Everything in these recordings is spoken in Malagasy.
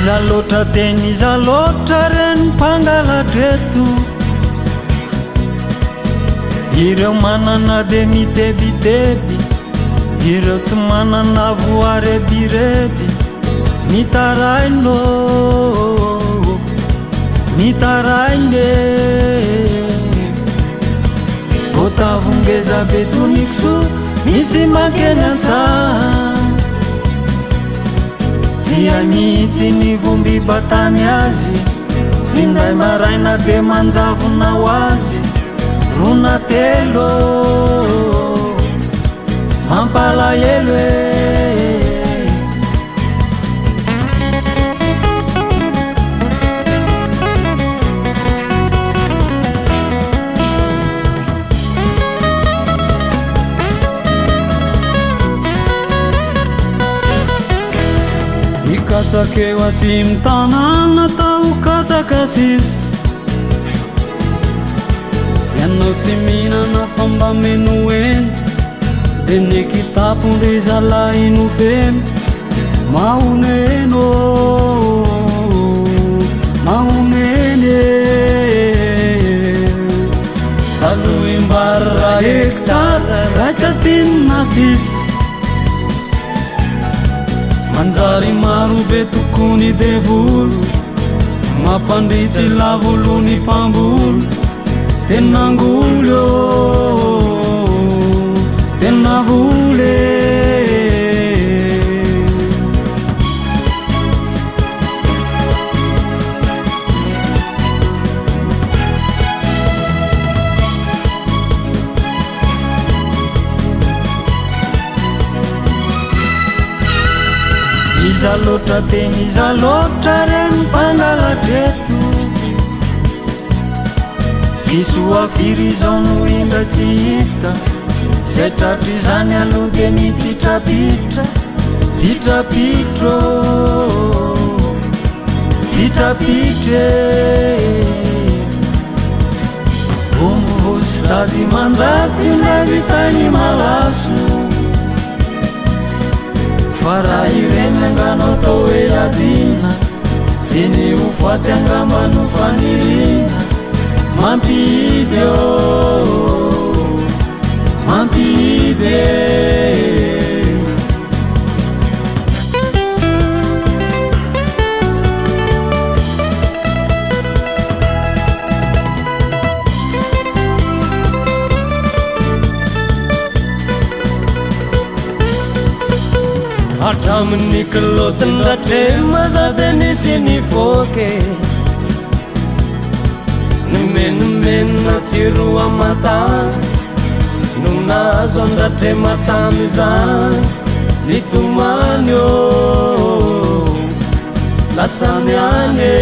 Iza loatra teny iza loatra reny mpangalatreto, ireo manana de mitebiteby, ireo tsy manana voarebireby. Mitaraino, mitaraine, votavongeza be tonikso misy makeny antsaha. Dia mihitsy ny vomby batany azy, indray maraina de manjavona ho azy. Rona telo mampalahelo e. Ikatsakeo atsimo tanàna tao katsaka sisy, ianao tsy mihinana fa mba meno eny, de neky tapondre zalahy nofeny. Mahoneno, mahoneny salohy mbary ra hektara raika tinina sisy. Manjary maro be tokony devolo, mampandritsy lavolony mpambolo. Tenangolo, tenavole. Iza loatra teny iza loatra reny mpangalatreto, kisoa firy zao no indra tsy hita. Zay tratry zany aloha de nipitrapitra, pitrapitro, pitrapitre. Ombo vosy tady manjaty indray vitany malaso, fa raha ireny angano atao hoe adina, eny ho faty angamba no fanirina. Mampidy oh, mampidy. Hatramin'ny kilotiny ratrema zade nisy nifoke, nimenomena tsiro amatany, no nazo andratrema tamizany. Nitomany oh, lasany ane.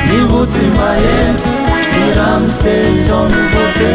Ni vuti maen, ni ramse zon vote.